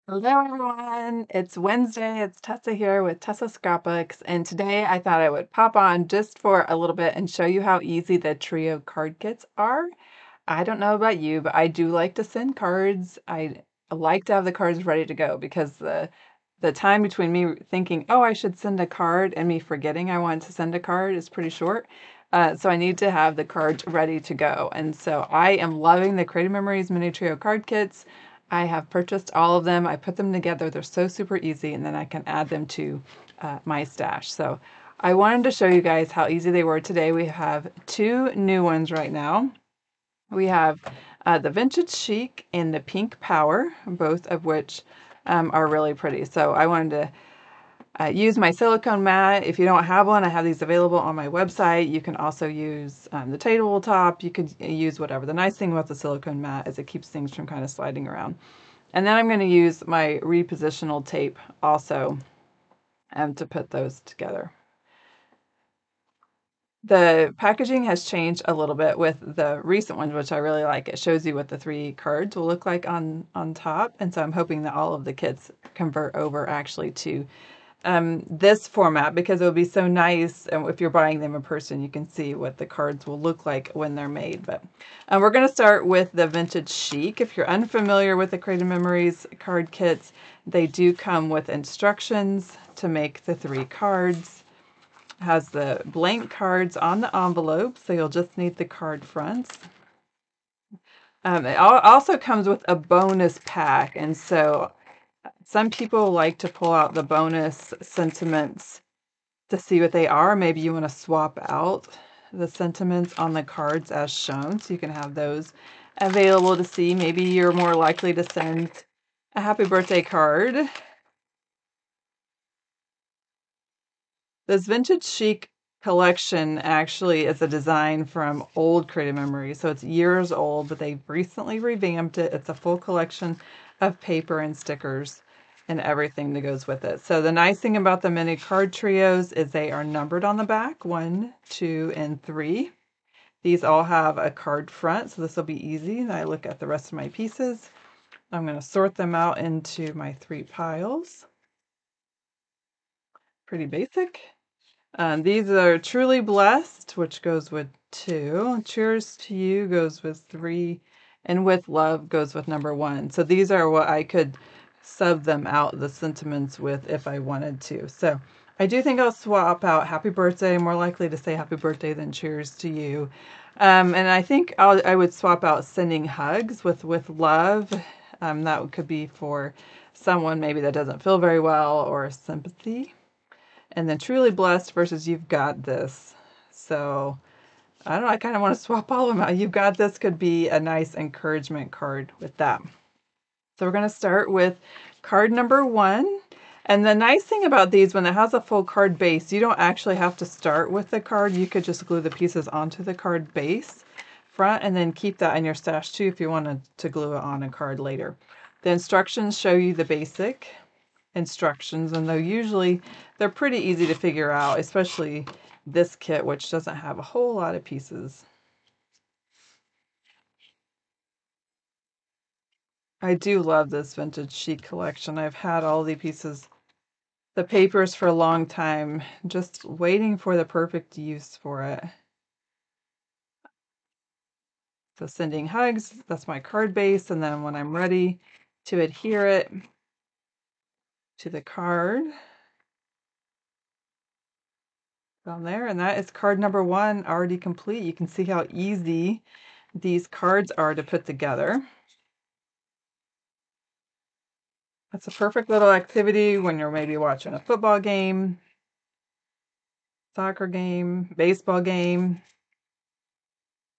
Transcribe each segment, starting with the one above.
Hello everyone, it's Wednesday, it's Tessa here with Tessa Scrapbooks, and today I thought I would pop on just for a little bit and show you how easy the trio card kits are. I don't know about you, but I do like to send cards. I like to have the cards ready to go because the time between me thinking, oh, I should send a card and me forgetting I want to send a card is pretty short. So I need to have the cards ready to go. And so I am loving the Creative Memories Mini Trio card kits. I have purchased all of them. I put them together. They're so super easy, and then I can add them to my stash. So I wanted to show you guys how easy they were today. We have two new ones right now. We have the Vintage Chic and the Pink Power, both of which are really pretty. So I wanted to use my silicone mat. If you don't have one, I have these available on my website. You can also use the tabletop. You could use whatever. The nice thing about the silicone mat is it keeps things from kind of sliding around. And then I'm going to use my repositional tape also to put those together. The packaging has changed a little bit with the recent ones, which I really like. It shows you what the three cards will look like on top. And so I'm hoping that all of the kits convert over actually to this format, because it would be so nice, and if you're buying them in person, you can see what the cards will look like when they're made. But we're going to start with the Vintage Chic. If you're unfamiliar with the Creative Memories card kits, they do come with instructions to make the three cards. It has the blank cards on the envelope, so you'll just need the card fronts. It also comes with a bonus pack, and so some people like to pull out the bonus sentiments to see what they are. Maybe you want to swap out the sentiments on the cards as shown, so you can have those available to see. Maybe you're more likely to send a happy birthday card. This Vintage Chic collection actually is a design from old Creative Memories, so it's years old, but they've recently revamped it. It's a full collection of paper and stickers and everything that goes with it. So the nice thing about the mini card trios is they are numbered on the back, 1, 2, and 3. These all have a card front, so this will be easy. And I look at the rest of my pieces. I'm going to sort them out into my 3 piles. Pretty basic. These are Truly Blessed, which goes with 2. Cheers to You goes with 3. And With Love goes with number 1. So these are what I could sub them out, the sentiments, with if I wanted to. So I do think I'll swap out Happy Birthday. I'm more likely to say Happy Birthday than Cheers to You. And I think I would swap out Sending Hugs with Love. That could be for someone maybe that doesn't feel very well, or sympathy. And then Truly Blessed versus You've Got This. So I don't know, I kind of want to swap all of them out. You've Got This could be a nice encouragement card with that. So we're going to start with card number 1. And the nice thing about these, when it has a full card base, you don't actually have to start with the card. You could just glue the pieces onto the card base front and then keep that in your stash too if you wanted to glue it on a card later. The instructions show you the basic instructions, and they're pretty easy to figure out, especially this kit, which doesn't have a whole lot of pieces. I do love this Vintage Chic collection. I've had all the pieces, the papers, for a long time, just waiting for the perfect use for it. So Sending Hugs, that's my card base, and then when I'm ready to adhere it to the card, down there, and that is card number 1 already complete. You can see how easy these cards are to put together. That's a perfect little activity when you're maybe watching a football game, soccer game, baseball game,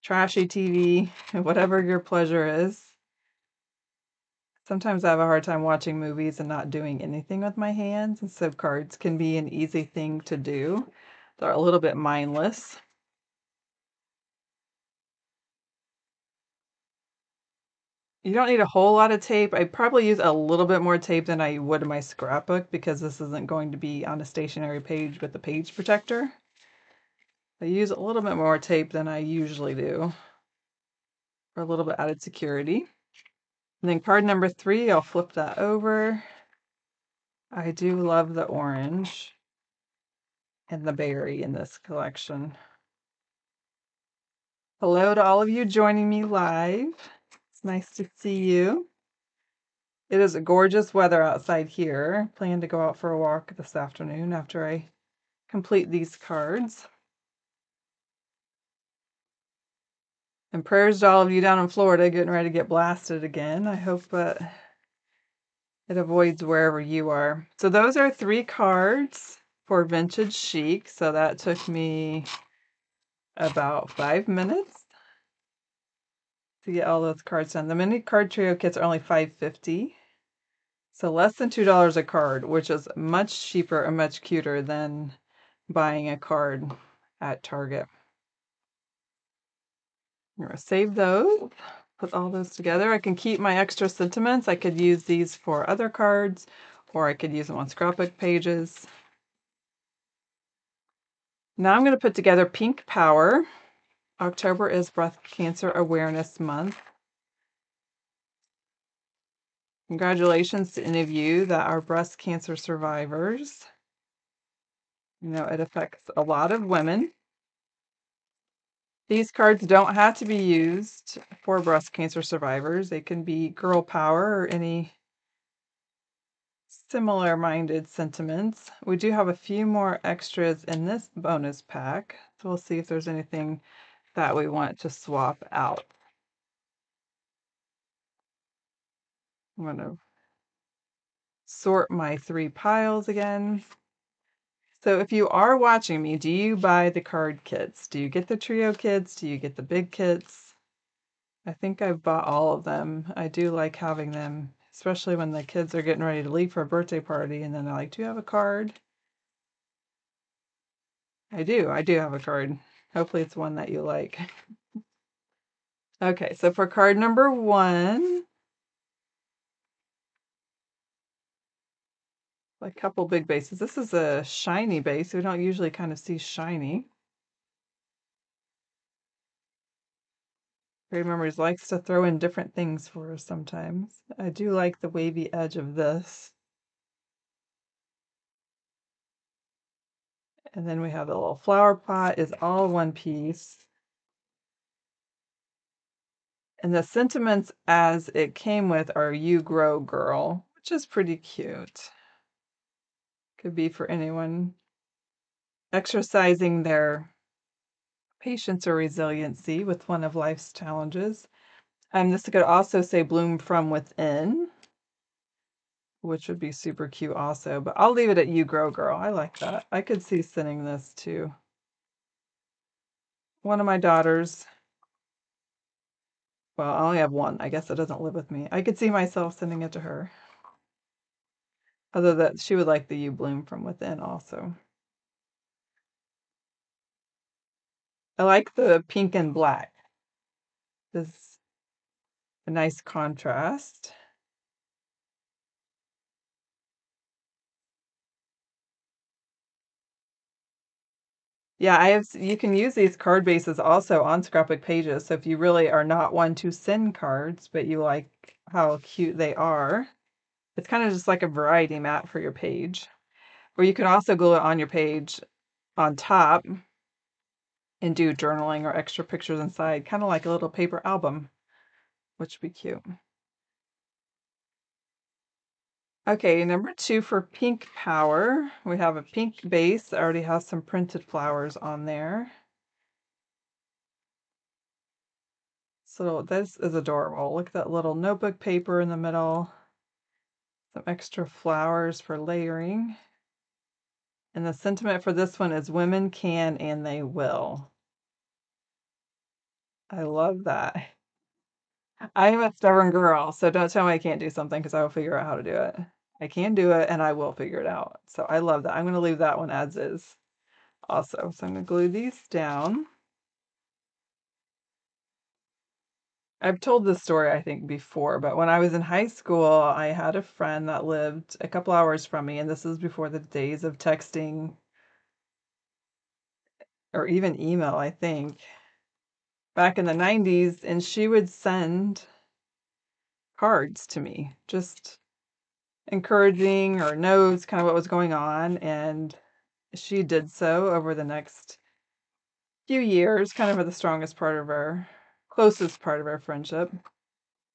trashy TV, whatever your pleasure is. Sometimes I have a hard time watching movies and not doing anything with my hands, and so cards can be an easy thing to do. They're a little bit mindless. You don't need a whole lot of tape. I probably use a little bit more tape than I would in my scrapbook because this isn't going to be on a stationary page with a page protector. I use a little bit more tape than I usually do for a little bit added security. And then card number 3, I'll flip that over. I do love the orange and the berry in this collection. Hello to all of you joining me live. It's nice to see you. It is gorgeous weather outside here. Plan to go out for a walk this afternoon after I complete these cards. And prayers to all of you down in Florida getting ready to get blasted again. I hope it avoids wherever you are. So those are 3 cards for Vintage Chic. So that took me about 5 minutes to get all those cards done. The mini card trio kits are only $5.50. So less than $2 a card, which is much cheaper and much cuter than buying a card at Target. I'm going to save those, put all those together. I can keep my extra sentiments. I could use these for other cards, or I could use them on scrapbook pages. Now I'm going to put together Pink Power. October is Breast Cancer Awareness Month. Congratulations to any of you that are breast cancer survivors. You know, it affects a lot of women. These cards don't have to be used for breast cancer survivors. They can be girl power or any similar-minded sentiments. We do have a few more extras in this bonus pack, so we'll see if there's anything that we want to swap out. I'm going to sort my 3 piles again. So if you are watching me, do you buy the card kits? Do you get the trio kits? Do you get the big kits? I think I've bought all of them. I do like having them, especially when the kids are getting ready to leave for a birthday party, and then they're like, do you have a card? I do have a card. Hopefully it's one that you like. Okay, so for card number 1, a couple big bases. This is a shiny base. We don't usually kind of see shiny. Great Memories likes to throw in different things for us sometimes. I do like the wavy edge of this. And then we have the little flower pot is all one piece. And the sentiments as it came with are You Grow Girl, which is pretty cute. Could be for anyone exercising their patience or resiliency with one of life's challenges. This could also say Bloom from Within, which would be super cute also. But I'll leave it at You Grow Girl. I like that. I could see sending this to one of my daughters. Well, I only have one. I guess it doesn't live with me. I could see myself sending it to her. Other that she would like the You Bloom from Within also. I like the pink and black. This is a nice contrast. Yeah, you can use these card bases also on scrapbook pages. So if you really are not one to send cards, but you like how cute they are, it's kind of just like a variety mat for your page. Or you can also glue it on your page on top and do journaling or extra pictures inside, kind of like a little paper album, which would be cute. Okay, number 2 for Pink Power. We have a pink base that already has some printed flowers on there. So this is adorable. Look at that little notebook paper in the middle. Some extra flowers for layering. And the sentiment for this one is women can and they will. I love that. I am a stubborn girl, so don't tell me I can't do something because I will figure out how to do it. I can do it and I will figure it out. So I love that. I'm going to leave that one as is also. So I'm going to glue these down. I've told this story, I think, before, but when I was in high school, I had a friend that lived a couple hours from me, and this was before the days of texting or even email, I think, back in the 90s, and she would send cards to me, just encouraging or knows kind of what was going on. And she did so over the next few years, kind of for the closest part of our friendship.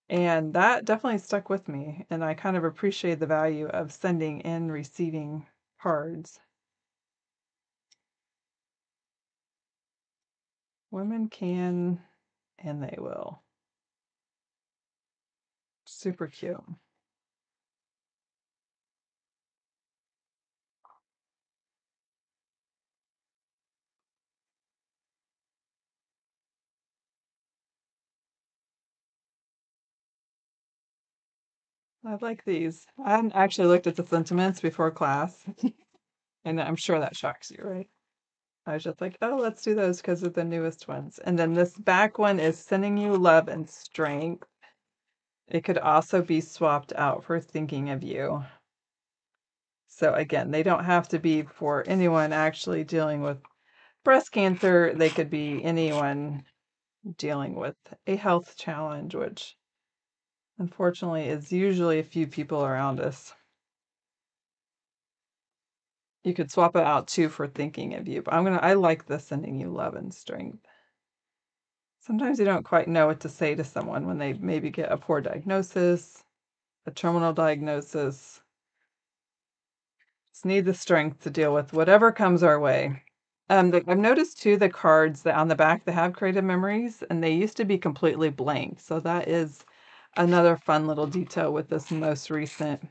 And that definitely stuck with me. And I kind of appreciate the value of sending and receiving cards. Women can and they will. Super cute. I like these. I hadn't actually looked at the sentiments before class, and I'm sure that shocks you, right? I was just like, oh, let's do those because they're the newest ones. And then this back one is sending you love and strength. It could also be swapped out for thinking of you. So again, they don't have to be for anyone actually dealing with breast cancer. They could be anyone dealing with a health challenge, which unfortunately is usually a few people around us. You could swap it out too for thinking of you, but I like the sending you love and strength. Sometimes you don't quite know what to say to someone when they maybe get a poor diagnosis, a terminal diagnosis. Just need the strength to deal with whatever comes our way. I've noticed too the cards that on the back that have creative memories, and they used to be completely blank. So that is another fun little detail with this most recent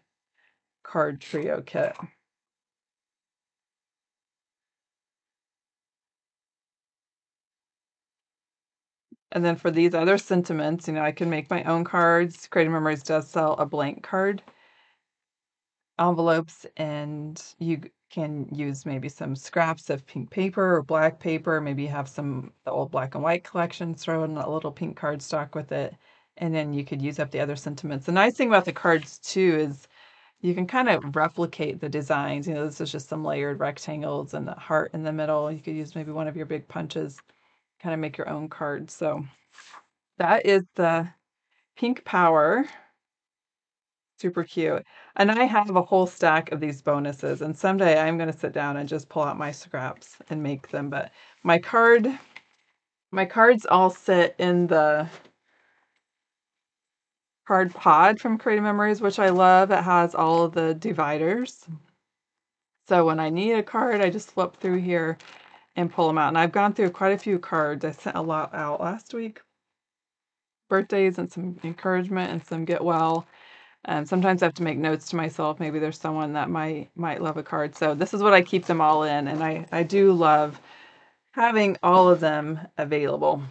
card trio kit. And then for these other sentiments, I can make my own cards. Creative Memories does sell a blank card envelopes, and you can use maybe some scraps of pink paper or black paper. Maybe you have the old black and white collection, throw in a little pink cardstock with it, and then you could use up the other sentiments. The nice thing about the cards too is you can kind of replicate the designs. This is just some layered rectangles and the heart in the middle. You could use maybe one of your big punches, kind of make your own cards. So that is the Pink Power. Super cute. And I have a whole stack of these bonuses, and someday I'm going to sit down and just pull out my scraps and make them. But my cards all sit in the card pod from Creative Memories, which I love. It has all of the dividers. So when I need a card, I just flip through here and pull them out. And I've gone through quite a few cards. I sent a lot out last week. Birthdays and some encouragement and some get well. Sometimes I have to make notes to myself. Maybe there's someone that might love a card. So this is what I keep them all in. And I do love having all of them available.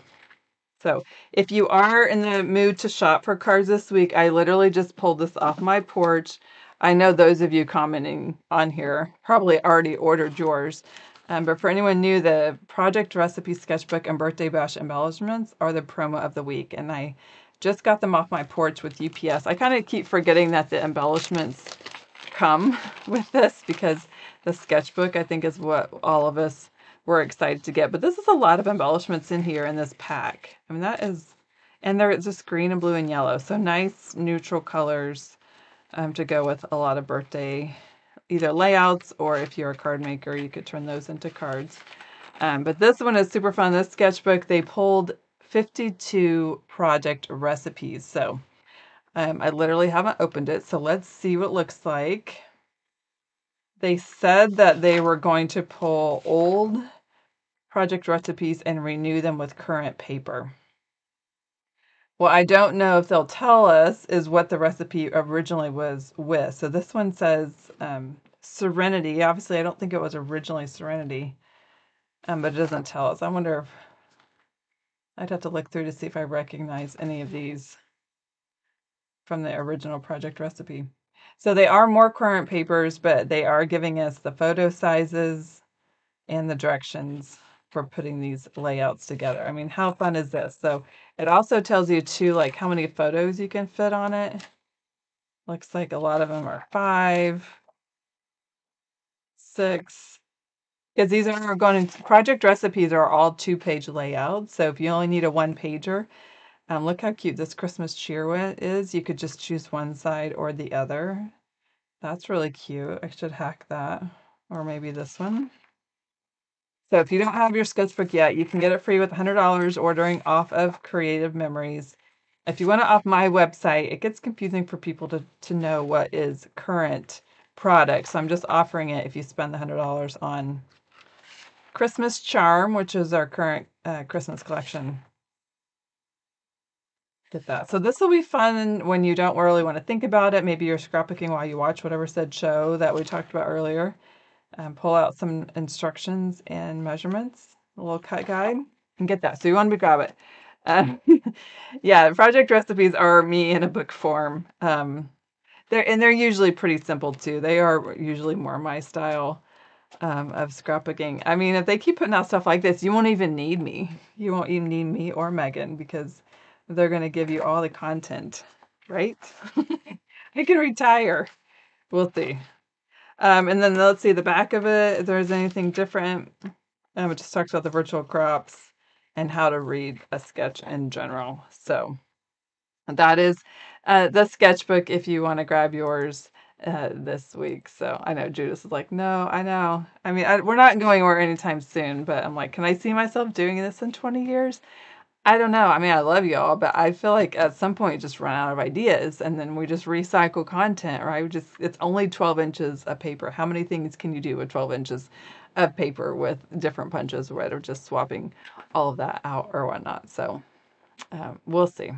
So if you are in the mood to shop for cards this week, I literally just pulled this off my porch. I know those of you commenting on here probably already ordered yours. But for anyone new, the Project Recipe Sketchbook and Birthday Bash embellishments are the promo of the week. And I just got them off my porch with UPS. I kind of keep forgetting that the embellishments come with this because the sketchbook, I think, is what all of us were excited to get. But this is a lot of embellishments in here in this pack. I mean, and they're just green and blue and yellow. So nice neutral colors to go with a lot of birthday either layouts, or if you're a card maker, you could turn those into cards. But this one is super fun. This sketchbook, they pulled 52 project recipes. So I literally haven't opened it. So let's see what it looks like. They said that they were going to pull old project recipes and renew them with current paper. What I don't know if they'll tell us is what the recipe originally was with. So this one says Serenity. Obviously, I don't think it was originally Serenity, but it doesn't tell us. I wonder if I'd have to look through to see if I recognize any of these from the original project recipe. So they are more current papers, but they are giving us the photo sizes and the directions for putting these layouts together. I mean, how fun is this? So it also tells you too, like how many photos you can fit on it. Looks like a lot of them are 5, 6, because these project recipes are all 2-page layouts. So if you only need a 1-pager, Look how cute this Christmas cheer is. You could just choose one side or the other. That's really cute. I should hack that. Or maybe this one. So if you don't have your sketchbook yet, you can get it free with $100 ordering off of Creative Memories. If you want it off my website, it gets confusing for people to know what is current product. So I'm just offering it if you spend the $100 on Christmas Charm, which is our current Christmas collection. Get that. So this will be fun when you don't really want to think about it. Maybe you're scrapbooking while you watch whatever said show that we talked about earlier. Pull out some instructions and measurements, a little cut guide, and get that. So you want to grab it. Yeah, project recipes are me in a book form. They're usually pretty simple too. They are usually more my style of scrapbooking. I mean, if they keep putting out stuff like this, you won't even need me. You won't even need me or Megan because they're going to give you all the content, right? I can retire. We'll see. And then let's see the back of it, if there's anything different. It just talks about the virtual crops and how to read a sketch in general. So that is the sketchbook if you want to grab yours this week. So I know Judas is like, no, I know. I mean, we're not going anywhere anytime soon, but I'm like, can I see myself doing this in 20 years? I don't know. I mean, I love y'all, but I feel like at some point you just run out of ideas and then we just recycle content, right? It's only 12 inches of paper. How many things can you do with 12 inches of paper with different punches, right? Or just swapping all of that out or whatnot. So we'll see.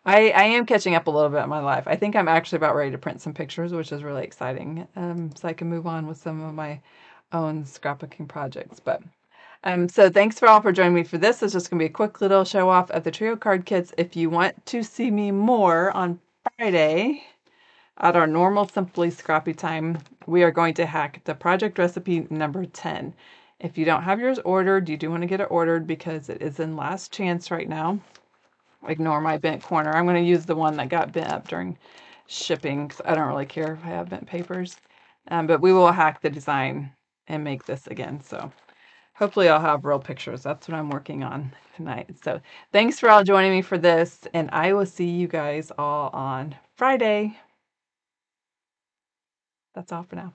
I am catching up a little bit in my life. I think I'm actually about ready to print some pictures, which is really exciting. So I can move on with some of my own scrapbooking projects. But so thanks for all for joining me for this. It's just going to be a quick little show off of the trio card kits. If you want to see me more on Friday at our normal Simply Scrappy time, we are going to hack the project recipe number 10. If you don't have yours ordered, you do want to get it ordered because it is in last chance right now. Ignore my bent corner. I'm going to use the one that got bent up during shipping because I don't really care if I have bent papers. But we will hack the design and make this again. So hopefully I'll have real pictures. That's what I'm working on tonight. So thanks for all joining me for this. And I will see you guys all on Friday. That's all for now.